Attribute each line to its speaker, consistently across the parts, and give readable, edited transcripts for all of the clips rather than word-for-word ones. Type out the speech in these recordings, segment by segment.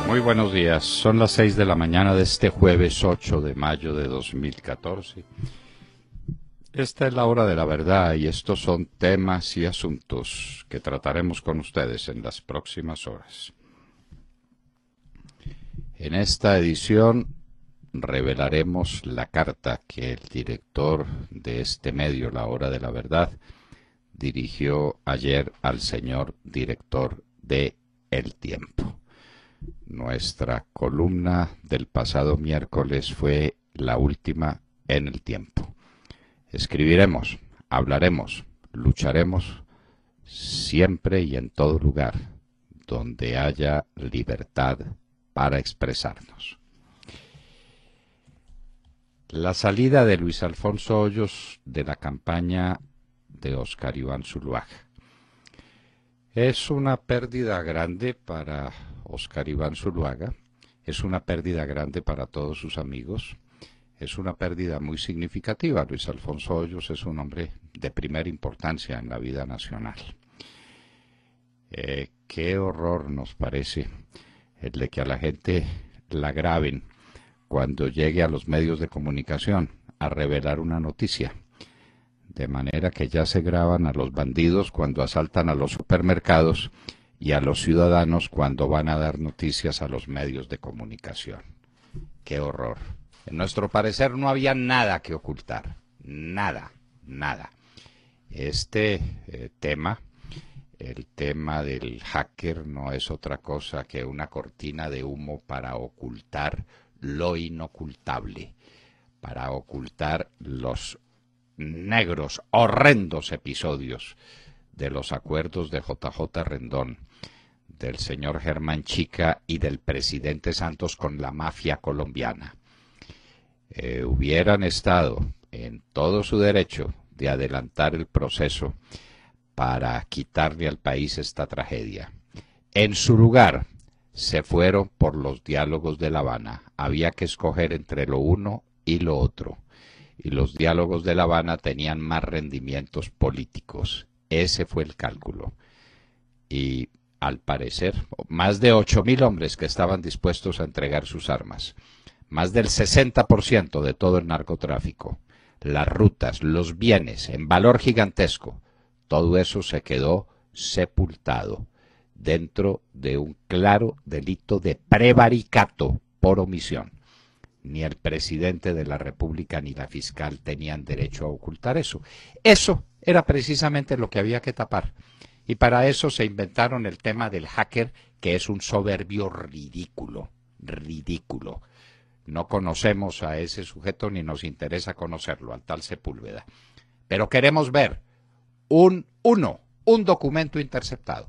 Speaker 1: Muy buenos días, son las 6 de la mañana de este jueves 8 de mayo de 2014. Esta es la hora de la verdad y estos son temas y asuntos que trataremos con ustedes en las próximas horas. En esta edición revelaremos la carta que el director de este medio, La Hora de la Verdad, dirigió ayer al señor director de El Tiempo. Nuestra columna del pasado miércoles fue la última en El Tiempo. Escribiremos, hablaremos, lucharemos siempre y en todo lugar donde haya libertad para expresarnos. La salida de Luis Alfonso Hoyos de la campaña de Óscar Iván Zuluaga es una pérdida grande para Óscar Iván Zuluaga, es una pérdida grande para todos sus amigos, es una pérdida muy significativa. Luis Alfonso Hoyos es un hombre de primera importancia en la vida nacional. Qué horror nos parece el de que a la gente la graben cuando llegue a los medios de comunicación a revelar una noticia. De manera que ya se graban a los bandidos cuando asaltan a los supermercados y a los ciudadanos cuando van a dar noticias a los medios de comunicación. ¡Qué horror! En nuestro parecer no había nada que ocultar. Nada, nada. Este tema, el tema del hacker, no es otra cosa que una cortina de humo para ocultar lo inocultable, para ocultar los negros, horrendos episodios de los acuerdos de JJ Rendón, del señor Germán Chica y del presidente Santos con la mafia colombiana. Hubieran estado en todo su derecho de adelantar el proceso para quitarle al país esta tragedia. En su lugar, se fueron por los diálogos de La Habana. Había que escoger entre lo uno y lo otro. Y los diálogos de La Habana tenían más rendimientos políticos. Ese fue el cálculo. Y al parecer, más de 8.000 hombres que estaban dispuestos a entregar sus armas. Más del 60% de todo el narcotráfico. Las rutas, los bienes, en valor gigantesco. Todo eso se quedó sepultado dentro de un claro delito de prevaricato por omisión. Ni el presidente de la República ni la fiscal tenían derecho a ocultar eso. Eso era precisamente lo que había que tapar. Y para eso se inventaron el tema del hacker, que es un soberbio ridículo. Ridículo. No conocemos a ese sujeto ni nos interesa conocerlo, al tal Sepúlveda. Pero queremos ver un documento interceptado.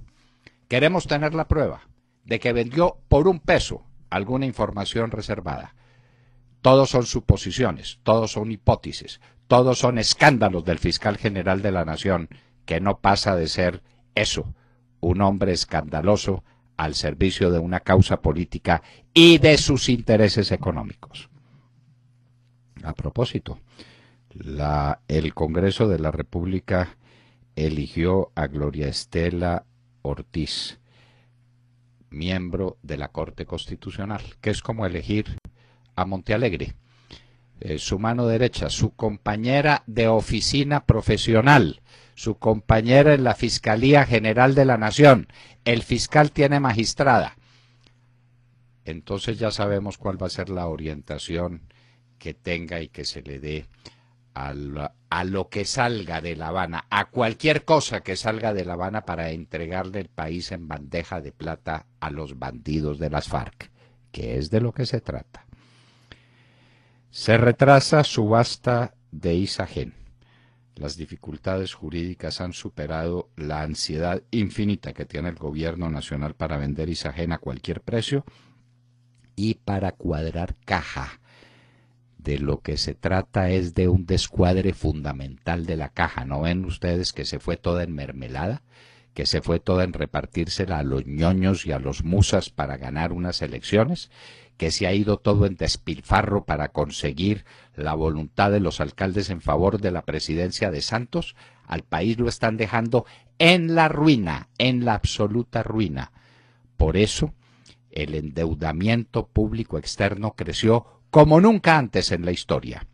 Speaker 1: Queremos tener la prueba de que vendió por $1 alguna información reservada. Todos son suposiciones, todos son hipótesis, todos son escándalos del fiscal general de la Nación, que no pasa de ser eso, un hombre escandaloso al servicio de una causa política y de sus intereses económicos. A propósito, el Congreso de la República eligió a Gloria Estela Ortiz, miembro de la Corte Constitucional, que es como elegir a Montealegre, su mano derecha, su compañera de oficina profesional, su compañera en la Fiscalía General de la Nación. El fiscal tiene magistrada. Entonces ya sabemos cuál va a ser la orientación que tenga y que se le dé a lo que salga de La Habana, a cualquier cosa que salga de La Habana para entregarle el país en bandeja de plata a los bandidos de las FARC, que es de lo que se trata. Se retrasa subasta de Isagen. Las dificultades jurídicas han superado la ansiedad infinita que tiene el gobierno nacional para vender Isagen a cualquier precio y para cuadrar caja. De lo que se trata es de un descuadre fundamental de la caja. ¿No ven ustedes que se fue toda en mermelada? Que se fue toda en repartírsela a los ñoños y a los musas para ganar unas elecciones, que se ha ido todo en despilfarro para conseguir la voluntad de los alcaldes en favor de la presidencia de Santos. Al país lo están dejando en la ruina, en la absoluta ruina. Por eso el endeudamiento público externo creció como nunca antes en la historia.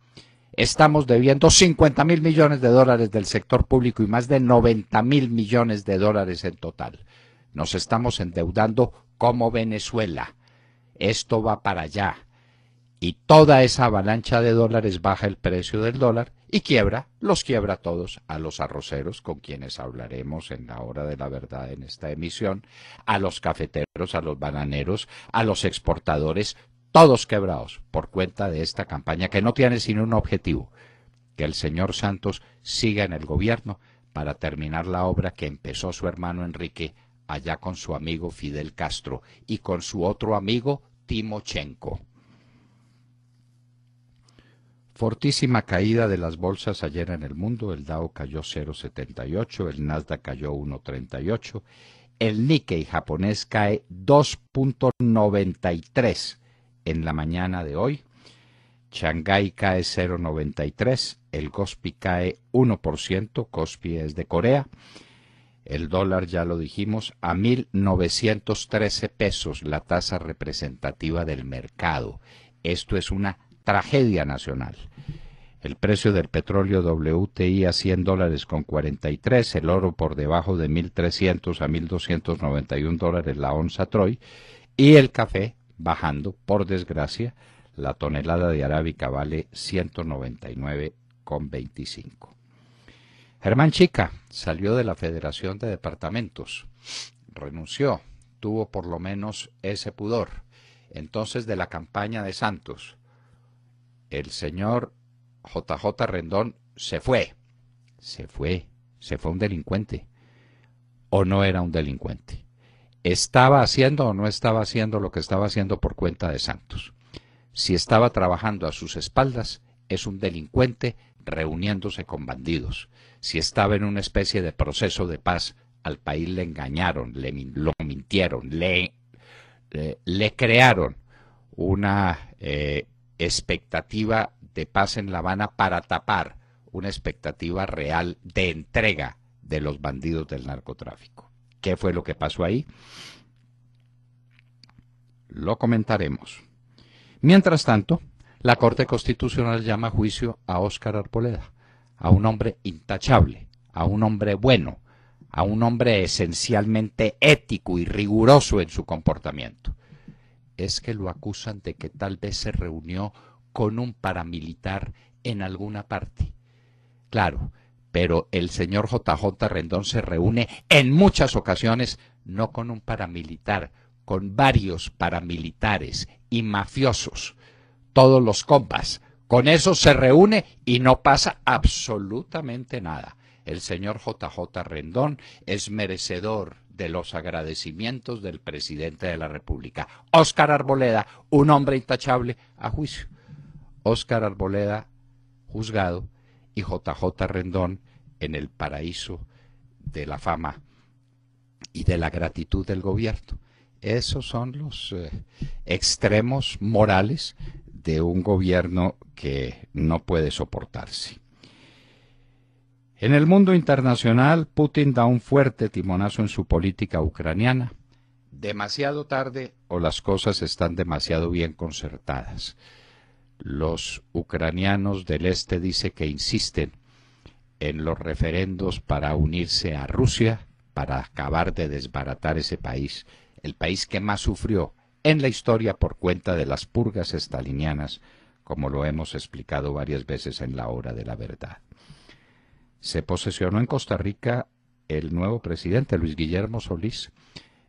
Speaker 1: Estamos debiendo 50.000 millones de dólares del sector público y más de 90.000 millones de dólares en total. Nos estamos endeudando como Venezuela. Esto va para allá. Y toda esa avalancha de dólares baja el precio del dólar y los quiebra a todos, a los arroceros, con quienes hablaremos en la hora de la verdad en esta emisión, a los cafeteros, a los bananeros, a los exportadores, todos quebrados por cuenta de esta campaña que no tiene sino un objetivo, que el señor Santos siga en el gobierno para terminar la obra que empezó su hermano Enrique allá con su amigo Fidel Castro y con su otro amigo Timochenko. Fortísima caída de las bolsas ayer en el mundo, el Dow cayó 0,78, el Nasdaq cayó 1,38, el Nikkei japonés cae 2,93 en la mañana de hoy, Shanghái cae 0,93, el Kospi cae 1%, Kospi es de Corea, el dólar ya lo dijimos a 1.913 pesos, la tasa representativa del mercado. Esto es una tragedia nacional. El precio del petróleo WTI a $100 con 43, el oro por debajo de 1.300 a 1.291 dólares la onza Troy, y el café bajando, por desgracia, la tonelada de arábica vale 199,25. Germán Chica salió de la Federación de Departamentos, renunció, tuvo por lo menos ese pudor. Entonces, de la campaña de Santos, el señor JJ Rendón se fue un delincuente, o no era un delincuente. ¿Estaba haciendo o no estaba haciendo lo que estaba haciendo por cuenta de Santos? Si estaba trabajando a sus espaldas, es un delincuente reuniéndose con bandidos. Si estaba en una especie de proceso de paz, al país le engañaron, lo mintieron, le crearon una expectativa de paz en La Habana para tapar una expectativa real de entrega de los bandidos del narcotráfico. ¿Qué fue lo que pasó ahí? Lo comentaremos. Mientras tanto, la Corte Constitucional llama a juicio a Óscar Arboleda, a un hombre intachable, a un hombre bueno, a un hombre esencialmente ético y riguroso en su comportamiento. Es que lo acusan de que tal vez se reunió con un paramilitar en alguna parte. Claro, pero el señor JJ Rendón se reúne en muchas ocasiones no con un paramilitar, con varios paramilitares y mafiosos, todos los compas. Con eso se reúne y no pasa absolutamente nada. El señor JJ Rendón es merecedor de los agradecimientos del presidente de la República. Óscar Arboleda, un hombre intachable, a juicio. Óscar Arboleda, juzgado, y JJ Rendón en el paraíso de la fama y de la gratitud del gobierno. Esos son los extremos morales de un gobierno que no puede soportarse. En el mundo internacional, Putin da un fuerte timonazo en su política ucraniana. Demasiado tarde o las cosas están demasiado bien concertadas. Los ucranianos del este dicen que insisten en los referendos para unirse a Rusia, para acabar de desbaratar ese país, el país que más sufrió en la historia por cuenta de las purgas estalinianas, como lo hemos explicado varias veces en la hora de la verdad. Se posesionó en Costa Rica el nuevo presidente, Luis Guillermo Solís,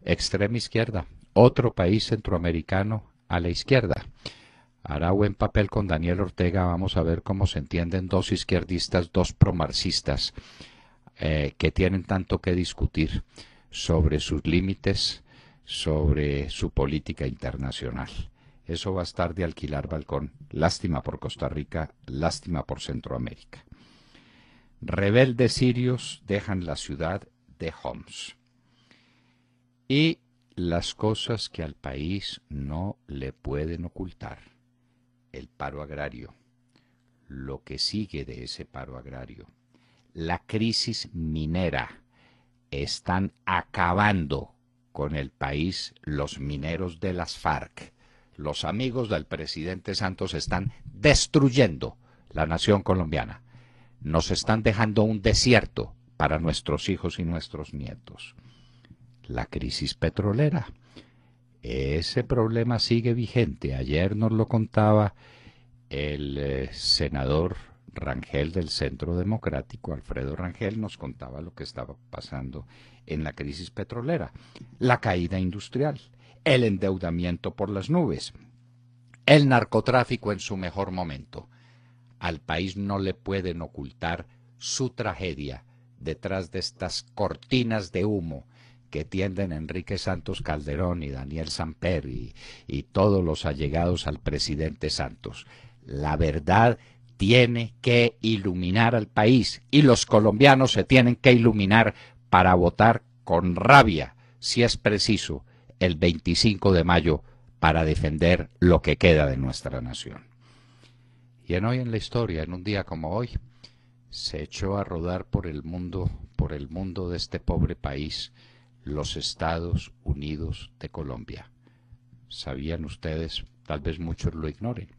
Speaker 1: extrema izquierda, otro país centroamericano a la izquierda. Hará buen papel con Daniel Ortega, vamos a ver cómo se entienden dos izquierdistas, dos promarxistas, que tienen tanto que discutir sobre sus límites, sobre su política internacional. Eso va a estar de alquilar balcón. Lástima por Costa Rica, lástima por Centroamérica. Rebeldes sirios dejan la ciudad de Homs. Y las cosas que al país no le pueden ocultar. El paro agrario, lo que sigue de ese paro agrario, la crisis minera, están acabando con el país los mineros de las FARC. Los amigos del presidente Santos están destruyendo la nación colombiana. Nos están dejando un desierto para nuestros hijos y nuestros nietos. La crisis petrolera. Ese problema sigue vigente. Ayer nos lo contaba el senador Rangel del Centro Democrático, Alfredo Rangel, nos contaba lo que estaba pasando en la crisis petrolera, la caída industrial, el endeudamiento por las nubes, el narcotráfico en su mejor momento. Al país no le pueden ocultar su tragedia detrás de estas cortinas de humo que tienden Enrique Santos Calderón y Daniel Samper y todos los allegados al presidente Santos. La verdad tiene que iluminar al país y los colombianos se tienen que iluminar para votar con rabia, si es preciso, el 25 de mayo para defender lo que queda de nuestra nación. Y en Hoy en la Historia, en un día como hoy, se echó a rodar por el mundo de este pobre país, los Estados Unidos de Colombia. ¿Sabían ustedes, tal vez muchos lo ignoren,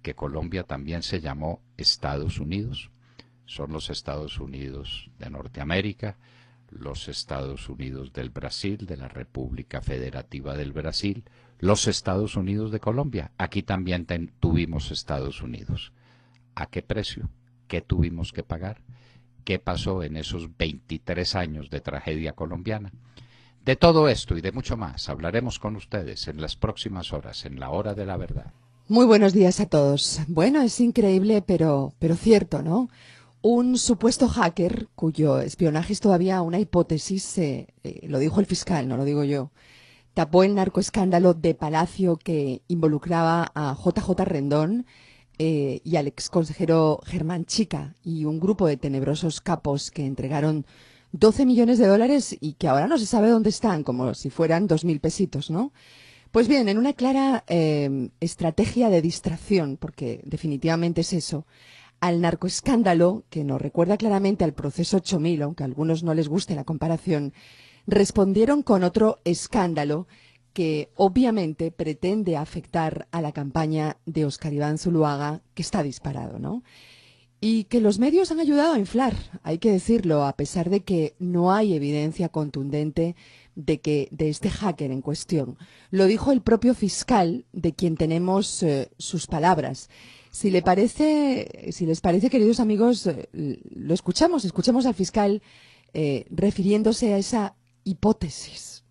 Speaker 1: que Colombia también se llamó Estados Unidos? Son los Estados Unidos de Norteamérica, los Estados Unidos del Brasil, de la República Federativa del Brasil, los Estados Unidos de Colombia. Aquí también tuvimos Estados Unidos. ¿A qué precio? ¿Qué tuvimos que pagar? ¿Qué pasó en esos 23 años de tragedia colombiana? De todo esto y de mucho más hablaremos con ustedes en las próximas horas, en la Hora de la Verdad.
Speaker 2: Muy buenos días a todos. Bueno, es increíble, pero cierto, ¿no? Un supuesto hacker, cuyo espionaje es todavía una hipótesis, lo dijo el fiscal, no lo digo yo, tapó el narcoescándalo de Palacio que involucraba a JJ Rendón y al exconsejero Germán Chica y un grupo de tenebrosos capos que entregaron 12 millones de dólares y que ahora no se sabe dónde están, como si fueran 2.000 pesitos, ¿no? Pues bien, en una clara estrategia de distracción, porque definitivamente es eso, al narcoescándalo, que nos recuerda claramente al proceso 8000, aunque a algunos no les guste la comparación, respondieron con otro escándalo que obviamente pretende afectar a la campaña de Óscar Iván Zuluaga, que está disparado, ¿no? Y que los medios han ayudado a inflar, hay que decirlo, a pesar de que no hay evidencia contundente de este hacker en cuestión. Lo dijo el propio fiscal, de quien tenemos sus palabras. Si les parece, queridos amigos, lo escuchamos al fiscal refiriéndose a esa hipótesis.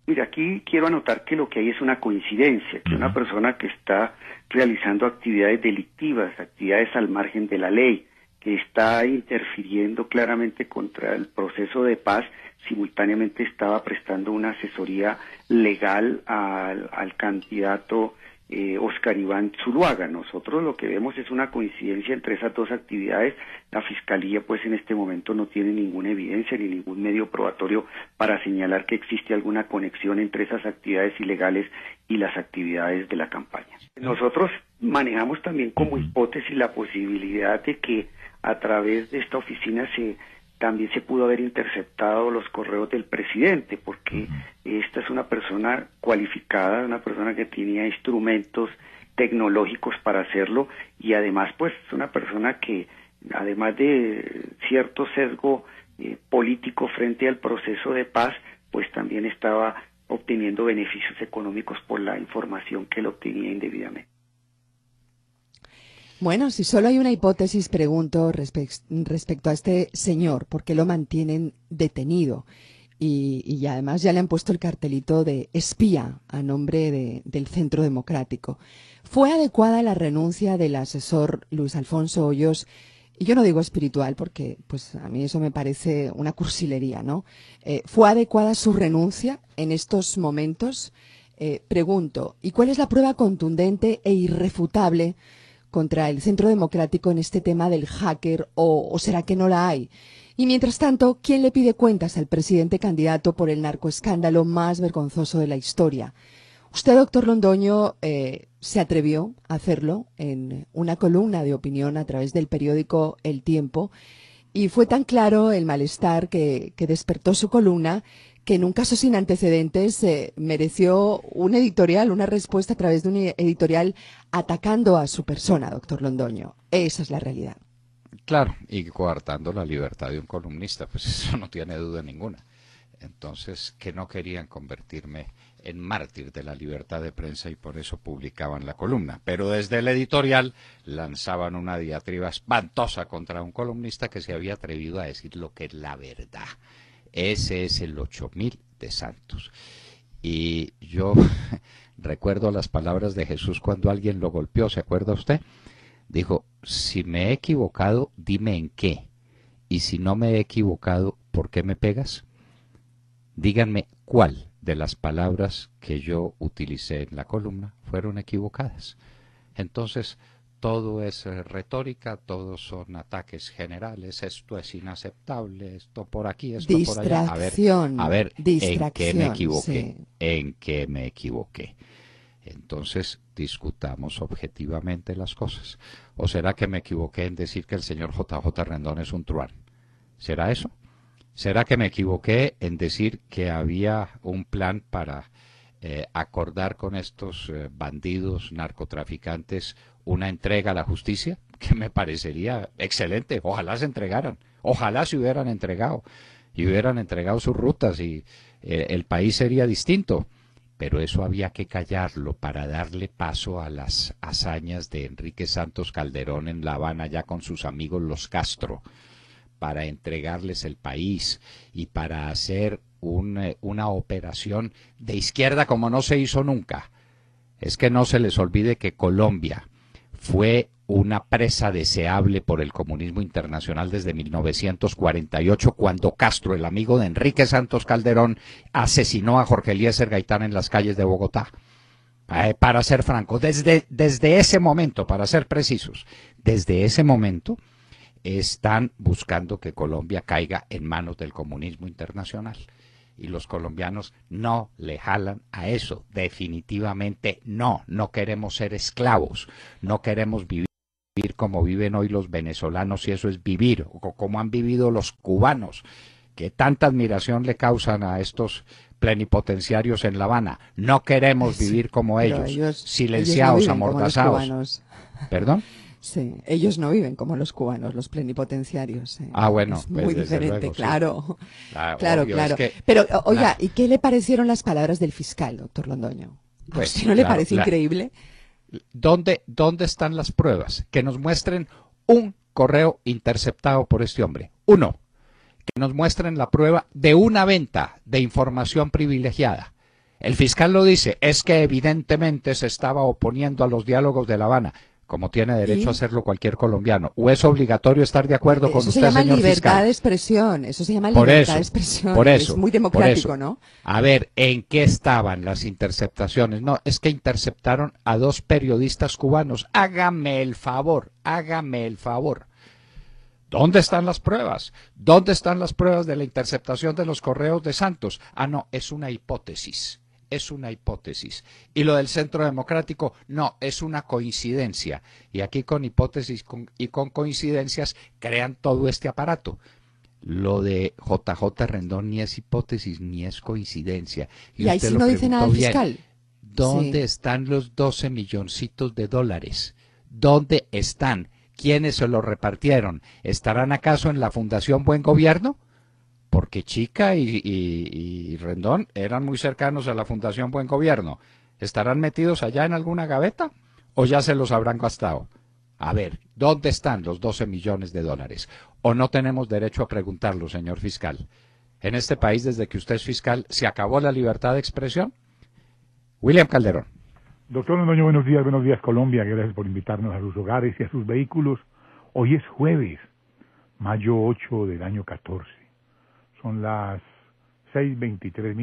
Speaker 3: Mira, aquí quiero anotar que lo que hay es una coincidencia, que una persona que está realizando actividades delictivas, actividades al margen de la ley, que está interfiriendo claramente contra el proceso de paz, simultáneamente estaba prestando una asesoría legal al candidato Óscar Iván Zuluaga. Nosotros lo que vemos es una coincidencia entre esas dos actividades. La Fiscalía pues en este momento no tiene ninguna evidencia ni ningún medio probatorio para señalar que existe alguna conexión entre esas actividades ilegales y las actividades de la campaña. Nosotros manejamos también como hipótesis la posibilidad de que a través de esta oficina también se pudo haber interceptado los correos del presidente, porque esta es una persona cualificada, una persona que tenía instrumentos tecnológicos para hacerlo y además pues es una persona que además de cierto sesgo político frente al proceso de paz, pues también estaba obteniendo beneficios económicos por la información que él obtenía indebidamente.
Speaker 2: Bueno, si solo hay una hipótesis, pregunto respecto a este señor, ¿por qué lo mantienen detenido? Y además ya le han puesto el cartelito de espía a nombre del Centro Democrático. ¿Fue adecuada la renuncia del asesor Luis Alfonso Hoyos? Y yo no digo espiritual porque pues a mí eso me parece una cursilería, ¿no? ¿Fue adecuada su renuncia en estos momentos? Pregunto, ¿y cuál es la prueba contundente e irrefutable contra el Centro Democrático en este tema del hacker, o será que no la hay? Y mientras tanto, ¿quién le pide cuentas al presidente candidato por el narcoescándalo más vergonzoso de la historia? Usted, doctor Londoño, se atrevió a hacerlo en una columna de opinión a través del periódico El Tiempo Y fue tan claro el malestar que despertó su columna que en un caso sin antecedentes mereció un editorial, una respuesta a través de un editorial atacando a su persona, doctor Londoño. Esa es la realidad.
Speaker 1: Claro, y coartando la libertad de un columnista, pues eso no tiene duda ninguna. Entonces, que no querían convertirme en mártir de la libertad de prensa y por eso publicaban la columna. Pero desde el editorial lanzaban una diatriba espantosa contra un columnista que se había atrevido a decir lo que es la verdad. Ese es el 8000 de Santos. Y yo recuerdo las palabras de Jesús cuando alguien lo golpeó, ¿se acuerda usted? Dijo, si me he equivocado, dime en qué. Y si no me he equivocado, ¿por qué me pegas? Díganme cuál de las palabras que yo utilicé en la columna fueron equivocadas. Entonces, todo es retórica, todos son ataques generales, esto es inaceptable, esto por aquí, esto por allá. A ver, ¿en qué me equivoqué? Sí. ¿En qué me equivoqué? Entonces, discutamos objetivamente las cosas. ¿O será que me equivoqué en decir que el señor JJ Rendón es un truán? ¿Será eso? ¿Será que me equivoqué en decir que había un plan para acordar con estos bandidos, narcotraficantes, una entrega a la justicia? Que me parecería excelente. Ojalá se entregaran. Ojalá se hubieran entregado. Y hubieran entregado sus rutas y el país sería distinto. Pero eso había que callarlo para darle paso a las hazañas de Enrique Santos Calderón en La Habana ya con sus amigos los Castro, para entregarles el país y para hacer una operación de izquierda como no se hizo nunca. Es que no se les olvide que Colombia fue una presa deseable por el comunismo internacional desde 1948, cuando Castro, el amigo de Enrique Santos Calderón, asesinó a Jorge Eliezer Gaitán en las calles de Bogotá. Para ser franco, desde ese momento, para ser precisos, desde ese momento están buscando que Colombia caiga en manos del comunismo internacional. Y los colombianos no le jalan a eso, definitivamente no queremos ser esclavos, no queremos vivir como viven hoy los venezolanos, y eso es vivir, o como han vivido los cubanos, que tanta admiración le causan a estos plenipotenciarios en La Habana. No queremos vivir como ellos, silenciados, amordazados. ¿Perdón?
Speaker 2: Sí, ellos no viven como los cubanos, los plenipotenciarios.
Speaker 1: Bueno,
Speaker 2: es muy diferente,
Speaker 1: luego,
Speaker 2: claro.
Speaker 1: Sí.
Speaker 2: Claro. Es que, pero, oiga, ¿y qué le parecieron las palabras del fiscal, doctor Londoño? ¿A usted no le parece increíble?
Speaker 1: ¿Dónde están las pruebas? Que nos muestren un correo interceptado por este hombre. Uno, que nos muestren la prueba de una venta de información privilegiada. El fiscal lo dice, es que evidentemente se estaba oponiendo a los diálogos de La Habana, como tiene derecho a hacerlo cualquier colombiano. ¿O es obligatorio estar de acuerdo con usted, señor fiscal? Eso se llama
Speaker 2: libertad de expresión, eso se llama libertad de expresión.
Speaker 1: Por eso,
Speaker 2: es muy democrático, ¿no?
Speaker 1: A ver, ¿en qué estaban las interceptaciones? No, es que interceptaron a 2 periodistas cubanos. Hágame el favor. ¿Dónde están las pruebas? ¿Dónde están las pruebas de la interceptación de los correos de Santos? No, es una hipótesis. Y lo del Centro Democrático, no, es una coincidencia. Y aquí con hipótesis y con coincidencias crean todo este aparato. Lo de JJ Rendón ni es hipótesis ni es coincidencia.
Speaker 2: Y ahí sí no dice nada el fiscal.
Speaker 1: ¿Dónde están los 12 milloncitos de dólares? ¿Dónde están? ¿Quiénes se los repartieron? ¿Estarán acaso en la Fundación Buen Gobierno? Porque Chica y Rendón eran muy cercanos a la Fundación Buen Gobierno. ¿Estarán metidos allá en alguna gaveta o ya se los habrán gastado? A ver, ¿dónde están los 12 millones de dólares? ¿O no tenemos derecho a preguntarlo, señor fiscal? En este país, desde que usted es fiscal, ¿se acabó la libertad de expresión? William Calderón.
Speaker 4: Doctor Londoño, buenos días Colombia. Gracias por invitarnos a sus hogares y a sus vehículos. Hoy es jueves, mayo 8 del año 14. Son las 6:23.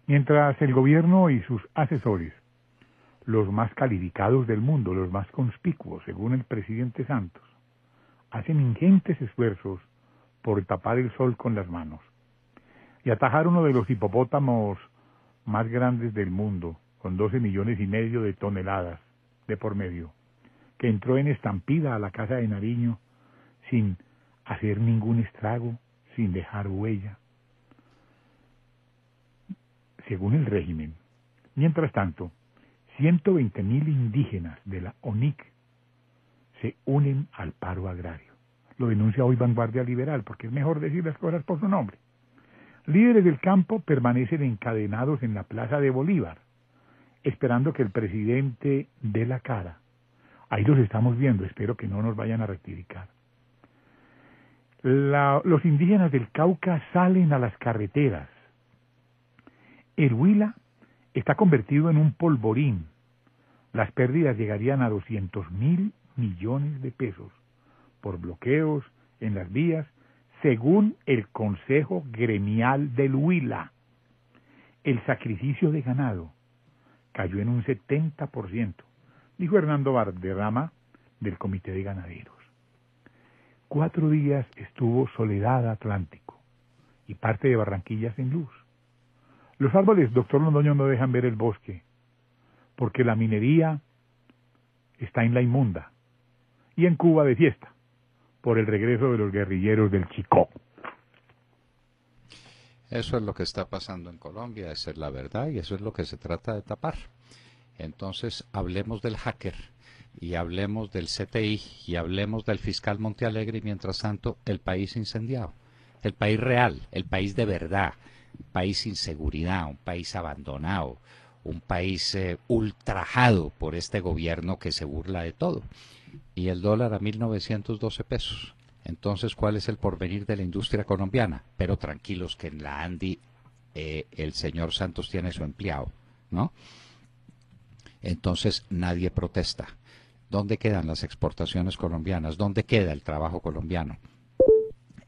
Speaker 4: Mientras el gobierno y sus asesores, los más calificados del mundo, los más conspicuos, según el presidente Santos, hacen ingentes esfuerzos por tapar el sol con las manos y atajar uno de los hipopótamos más grandes del mundo, con 12,5 millones de toneladas de por medio, que entró en estampida a la Casa de Nariño sin hacer ningún estrago sin dejar huella, según el régimen. Mientras tanto, 120.000 indígenas de la ONIC se unen al paro agrario. Lo denuncia hoy Vanguardia Liberal, porque es mejor decir las cosas por su nombre. Líderes del campo permanecen encadenados en la Plaza de Bolívar, esperando que el presidente dé la cara. Ahí los estamos viendo, espero que no nos vayan a rectificar. Los indígenas del Cauca salen a las carreteras. El Huila está convertido en un polvorín. Las pérdidas llegarían a 200.000 millones de pesos por bloqueos en las vías, según el Consejo Gremial del Huila. El sacrificio de ganado cayó en un 70%, dijo Hernando Valderrama del Comité de Ganaderos. 4 días estuvo Soledad Atlántico y parte de Barranquilla sin luz. Los árboles, doctor Londoño, no dejan ver el bosque, porque la minería está en la inmunda, y en Cuba de fiesta, por el regreso de los guerrilleros del Chicó.
Speaker 1: Eso es lo que está pasando en Colombia, esa es la verdad, y eso es lo que se trata de tapar. Entonces, hablemos del hacker, y hablemos del CTI, y hablemos del fiscal Montealegre, y mientras tanto, el país incendiado, el país real, el país de verdad, un país sin seguridad, un país abandonado, un país ultrajado por este gobierno que se burla de todo. Y el dólar a 1.912 pesos. Entonces, ¿cuál es el porvenir de la industria colombiana? Pero tranquilos que en la ANDI el señor Santos tiene su empleado, ¿no? Entonces, nadie protesta. ¿Dónde quedan las exportaciones colombianas? ¿Dónde queda el trabajo colombiano?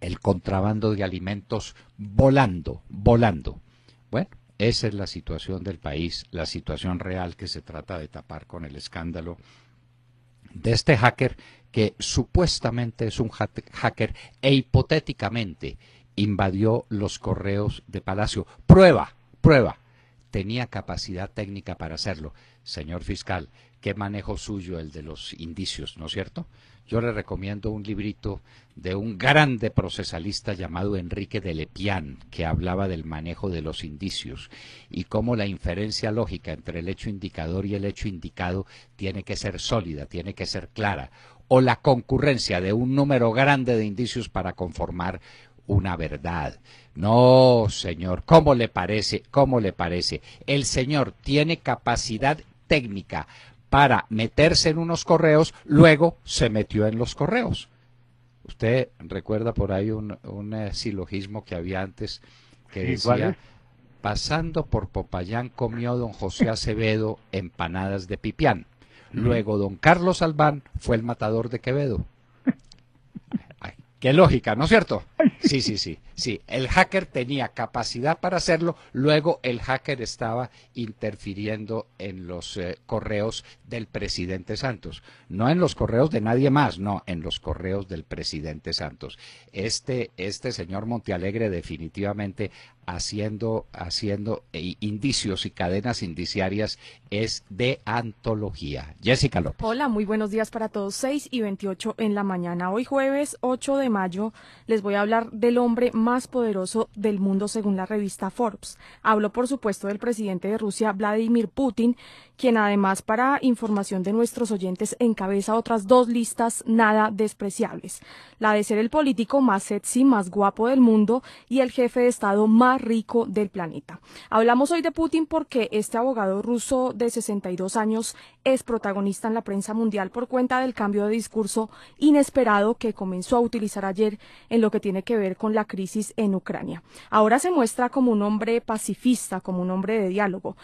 Speaker 1: El contrabando de alimentos volando. Bueno, esa es la situación del país, la situación real que se trata de tapar con el escándalo de este hacker que supuestamente es un hacker e hipotéticamente invadió los correos de Palacio. Prueba, tenía capacidad técnica para hacerlo. Señor fiscal, qué manejo suyo el de los indicios, ¿no es cierto? Yo le recomiendo un librito de un grande procesalista llamado Enrique de Lepián, que hablaba del manejo de los indicios y cómo la inferencia lógica entre el hecho indicador y el hecho indicado tiene que ser sólida, tiene que ser clara, o la concurrencia de un número grande de indicios para conformar una verdad. No, señor, ¿cómo le parece? El señor tiene capacidad técnica para meterse en unos correos, luego se metió en los correos. Usted recuerda por ahí un silogismo que había antes que decía, pasando por Popayán comió don José Acevedo empanadas de pipián. Luego don Carlos Albán fue el matador de Quevedo. Ay, qué lógica, ¿no es cierto? Sí, el hacker tenía capacidad para hacerlo, luego el hacker estaba interfiriendo en los correos del presidente Santos, no en los correos de nadie más, no, en los correos del presidente Santos. Este señor Montealegre definitivamente haciendo indicios y cadenas indiciarias es de antología. Jessica López.
Speaker 5: Hola, muy buenos días para todos, 6:28 en la mañana. Hoy jueves 8 de mayo les voy a hablar del hombre más poderoso del mundo según la revista Forbes. Hablo por supuesto del presidente de Rusia, Vladimir Putin, quien además, para información de nuestros oyentes, encabeza otras 2 listas nada despreciables. La de ser el político más sexy, más guapo del mundo y el jefe de Estado más rico del planeta. Hablamos hoy de Putin porque este abogado ruso de 62 años es protagonista en la prensa mundial por cuenta del cambio de discurso inesperado que comenzó a utilizar ayer en lo que tiene que ver con la crisis en Ucrania. Ahora se muestra como un hombre pacifista, como un hombre de diálogo.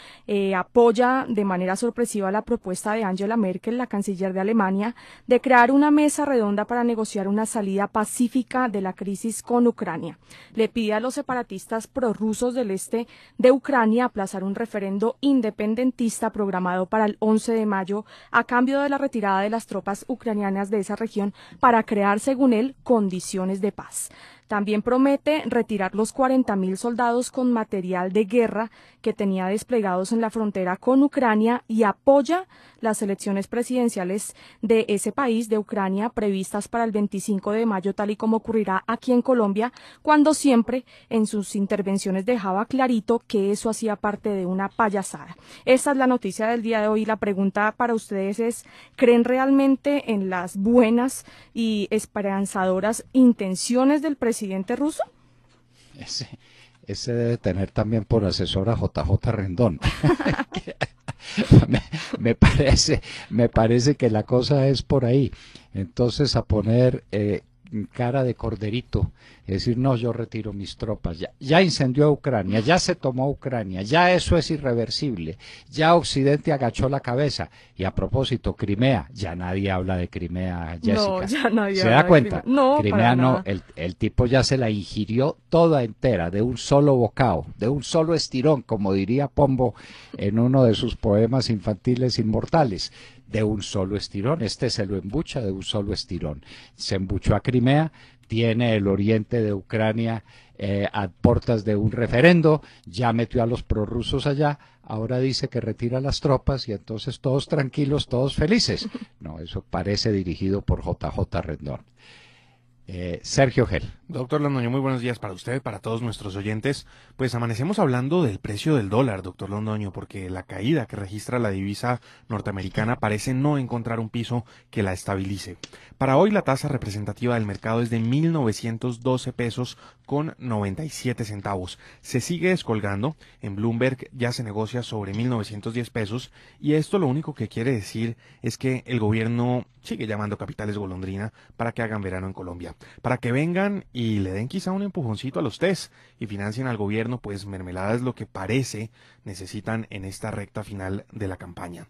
Speaker 5: Apoya de manera sorpresiva la propuesta de Angela Merkel, la canciller de Alemania, de crear una mesa redonda para negociar una salida pacífica de la crisis con Ucrania. Le pide a los separatistas prorrusos del este de Ucrania aplazar un referendo independentista programado para el 11 de mayo a cambio de la retirada de las tropas ucranianas de esa región para crear, según él, condiciones de paz. También promete retirar los 40.000 soldados con material de guerra que tenía desplegados en la frontera con Ucrania y apoya las elecciones presidenciales de ese país, de Ucrania, previstas para el 25 de mayo, tal y como ocurrirá aquí en Colombia, cuando siempre en sus intervenciones dejaba clarito que eso hacía parte de una payasada. Esta es la noticia del día de hoy. La pregunta para ustedes es, ¿creen realmente en las buenas y esperanzadoras intenciones del presidente ruso?
Speaker 1: Ese debe tener también por asesor a JJ Rendón. me parece que la cosa es por ahí. Entonces, a poner cara de corderito, es decir, no, yo retiro mis tropas, ya incendió a Ucrania, ya se tomó Ucrania, ya eso es irreversible, ya Occidente agachó la cabeza. Y a propósito, Crimea, ya nadie habla de Crimea, Jessica.
Speaker 5: No, ya nadie
Speaker 1: ¿Se
Speaker 5: habla
Speaker 1: da
Speaker 5: de
Speaker 1: cuenta?
Speaker 5: Crimea. No,
Speaker 1: Crimea no,
Speaker 5: nada.
Speaker 1: el tipo ya se la ingirió toda entera, de un solo bocado, de un solo estirón, como diría Pombo en uno de sus poemas infantiles inmortales. De un solo estirón, este se lo embucha de un solo estirón. Se embuchó a Crimea, tiene el oriente de Ucrania a puertas de un referendo, ya metió a los prorrusos allá, ahora dice que retira las tropas y entonces todos tranquilos, todos felices. No, eso parece dirigido por JJ Rendón. Sergio Gel.
Speaker 6: Doctor Londoño, muy buenos días para usted, para todos nuestros oyentes. Pues amanecemos hablando del precio del dólar, doctor Londoño, porque la caída que registra la divisa norteamericana parece no encontrar un piso que la estabilice. Para hoy la tasa representativa del mercado es de 1.912 pesos con 97 centavos. Se sigue descolgando, en Bloomberg ya se negocia sobre 1.910 pesos y esto lo único que quiere decir es que el gobierno sigue llamando capitales golondrina para que hagan verano en Colombia, para que vengan y le den quizá un empujoncito a los test y financien al gobierno, pues mermelada es lo que parece necesitan en esta recta final de la campaña.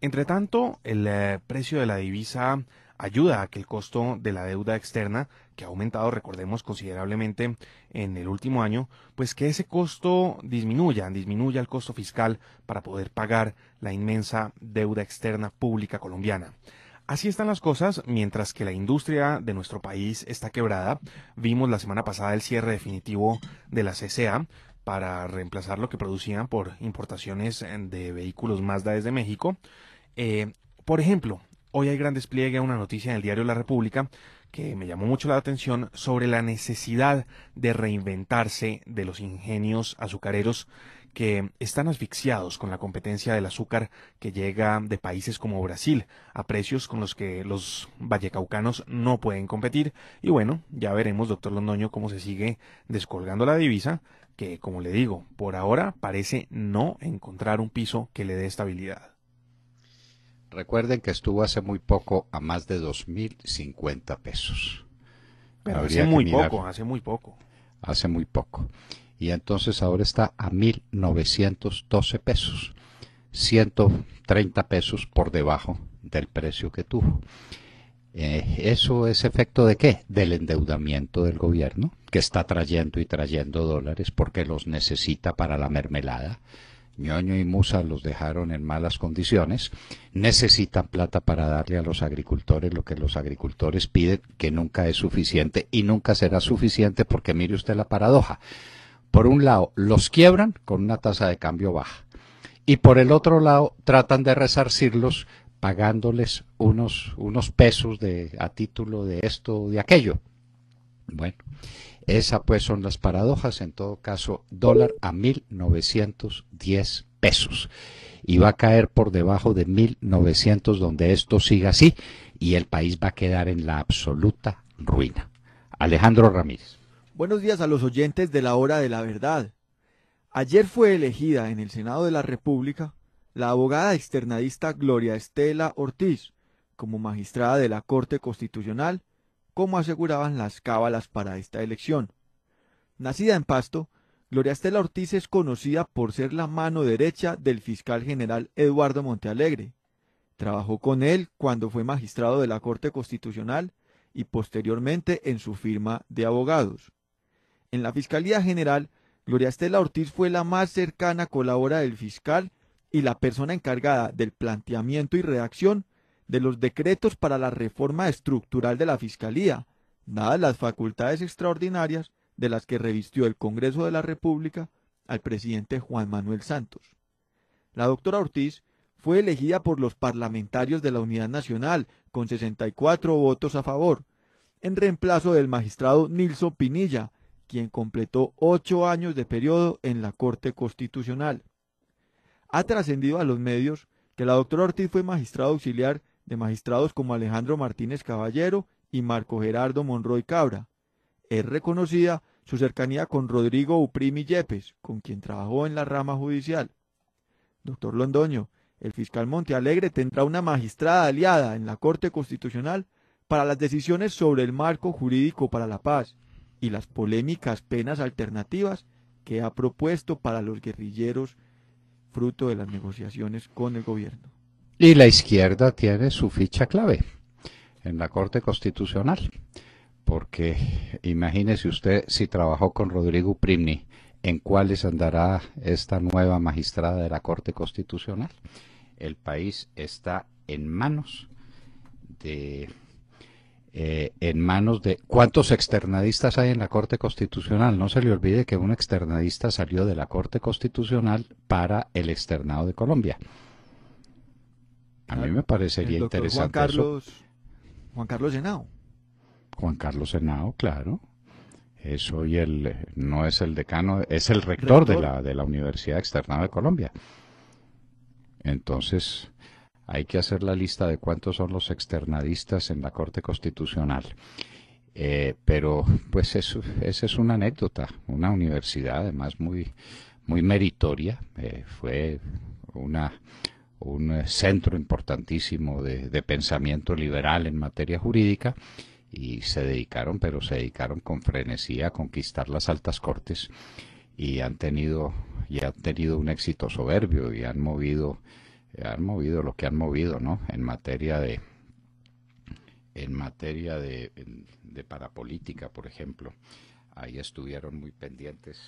Speaker 6: Entre tanto, el precio de la divisa ayuda a que el costo de la deuda externa, que ha aumentado, recordemos, considerablemente en el último año, pues que ese costo disminuya el costo fiscal para poder pagar la inmensa deuda externa pública colombiana. Así están las cosas, mientras que la industria de nuestro país está quebrada. Vimos la semana pasada el cierre definitivo de la CCA para reemplazar lo que producían por importaciones de vehículos Mazda desde México. Por ejemplo, hoy hay gran despliegue, una noticia en el diario La República que me llamó mucho la atención sobre la necesidad de reinventarse de los ingenios azucareros que están asfixiados con la competencia del azúcar que llega de países como Brasil, a precios con los que los vallecaucanos no pueden competir. Y bueno, ya veremos, doctor Londoño, cómo se sigue descolgando la divisa, que, como le digo, por ahora parece no encontrar un piso que le dé estabilidad.
Speaker 1: Recuerden que estuvo hace muy poco a más de 2.050 pesos.
Speaker 6: Pero
Speaker 1: Habría
Speaker 6: hace
Speaker 1: que
Speaker 6: muy
Speaker 1: mirar.
Speaker 6: poco, hace muy poco.
Speaker 1: Hace muy poco. Y entonces ahora está a 1.912 pesos, 130 pesos por debajo del precio que tuvo. ¿Eso es efecto de qué? Del endeudamiento del gobierno, que está trayendo y trayendo dólares porque los necesita para la mermelada. Ñoño y Musa los dejaron en malas condiciones, necesitan plata para darle a los agricultores lo que los agricultores piden, que nunca es suficiente y nunca será suficiente porque mire usted la paradoja. Por un lado, los quiebran con una tasa de cambio baja y por el otro lado tratan de resarcirlos pagándoles unos pesos a título de esto o de aquello. Bueno, esas pues son las paradojas. En todo caso, dólar a 1.910 pesos y va a caer por debajo de 1.900 donde esto siga así y el país va a quedar en la absoluta ruina. Alejandro Ramírez.
Speaker 7: Buenos días a los oyentes de la Hora de la Verdad. Ayer fue elegida en el Senado de la República la abogada externadista Gloria Estela Ortiz como magistrada de la Corte Constitucional, como aseguraban las cábalas para esta elección. Nacida en Pasto, Gloria Estela Ortiz es conocida por ser la mano derecha del fiscal general Eduardo Montealegre. Trabajó con él cuando fue magistrado de la Corte Constitucional y posteriormente en su firma de abogados. En la Fiscalía General, Gloria Estela Ortiz fue la más cercana colaboradora del fiscal y la persona encargada del planteamiento y redacción de los decretos para la reforma estructural de la Fiscalía, dadas las facultades extraordinarias de las que revistió el Congreso de la República al presidente Juan Manuel Santos. La doctora Ortiz fue elegida por los parlamentarios de la Unidad Nacional con 64 votos a favor, en reemplazo del magistrado Nilson Pinilla, quien completó 8 años de periodo en la Corte Constitucional. Ha trascendido a los medios que la doctora Ortiz fue magistrado auxiliar de magistrados como Alejandro Martínez Caballero y Marco Gerardo Monroy Cabra. Es reconocida su cercanía con Rodrigo Uprimi Yepes, con quien trabajó en la rama judicial. Doctor Londoño, el fiscal Montealegre tendrá una magistrada aliada en la Corte Constitucional para las decisiones sobre el marco jurídico para la paz y las polémicas penas alternativas que ha propuesto para los guerrilleros fruto de las negociaciones con el gobierno.
Speaker 1: Y la izquierda tiene su ficha clave en la Corte Constitucional, porque imagínese usted si trabajó con Rodrigo Uprimi, ¿en cuáles andará esta nueva magistrada de la Corte Constitucional? El país está en manos de ¿cuántos externadistas hay en la Corte Constitucional? No se le olvide que un externadista salió de la Corte Constitucional para el externado de Colombia. A mí me parecería interesante
Speaker 7: Juan Carlos Henao.
Speaker 1: Juan Carlos Henao, claro. Es hoy no es el decano, es el rector de la Universidad Externada de Colombia. Entonces, hay que hacer la lista de cuántos son los externadistas en la Corte Constitucional. Pero, pues, esa es una anécdota. Una universidad, además, muy, muy meritoria. Fue un centro importantísimo de pensamiento liberal en materia jurídica. Y se dedicaron con frenesí a conquistar las altas cortes y han tenido un éxito soberbio y han movido lo que han movido, ¿no? En materia de parapolítica, por ejemplo. Ahí estuvieron muy pendientes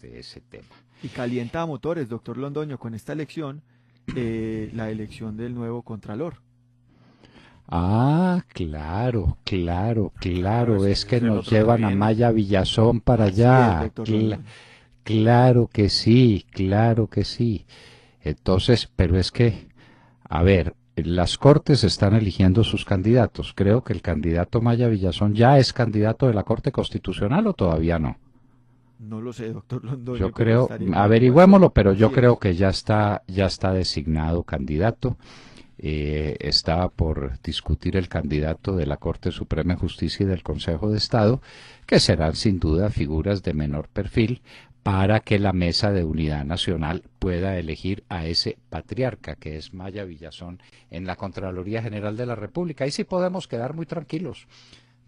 Speaker 1: de ese tema.
Speaker 7: Y calienta motores, doctor Londoño, con esta elección, la elección del nuevo Contralor.
Speaker 1: Ah, claro, es que nos llevan a Maya Villazón para allá. Claro que sí. Entonces, pero es que, a ver, las Cortes están eligiendo sus candidatos. Creo que el candidato Maya Villazón ya es candidato de la Corte Constitucional, ¿o todavía no?
Speaker 7: No lo sé, doctor Londoño.
Speaker 1: Yo creo, averigüémoslo, pero yo creo que ya está designado candidato. Estaba por discutir el candidato de la Corte Suprema de Justicia y del Consejo de Estado, que serán sin duda figuras de menor perfil para que la Mesa de Unidad Nacional pueda elegir a ese patriarca que es Maya Villazón en la Contraloría General de la República. Ahí sí podemos quedar muy tranquilos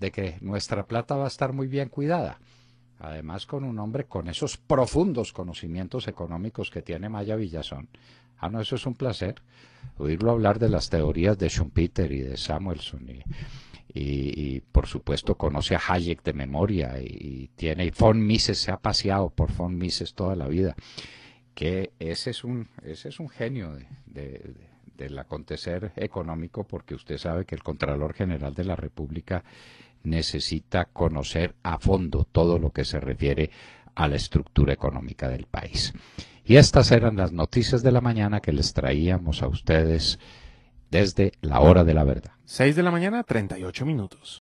Speaker 1: de que nuestra plata va a estar muy bien cuidada. Además, con un hombre con esos profundos conocimientos económicos que tiene Maya Villazón. Ah, no, eso es un placer oírlo hablar de las teorías de Schumpeter y de Samuelson y por supuesto conoce a Hayek de memoria y von Mises, se ha paseado por von Mises toda la vida, que ese es un genio del acontecer económico, porque usted sabe que el Contralor General de la República necesita conocer a fondo todo lo que se refiere a la estructura económica del país. Y estas eran las noticias de la mañana que les traíamos a ustedes desde la hora de la verdad.
Speaker 6: 6 de la mañana, 38 minutos.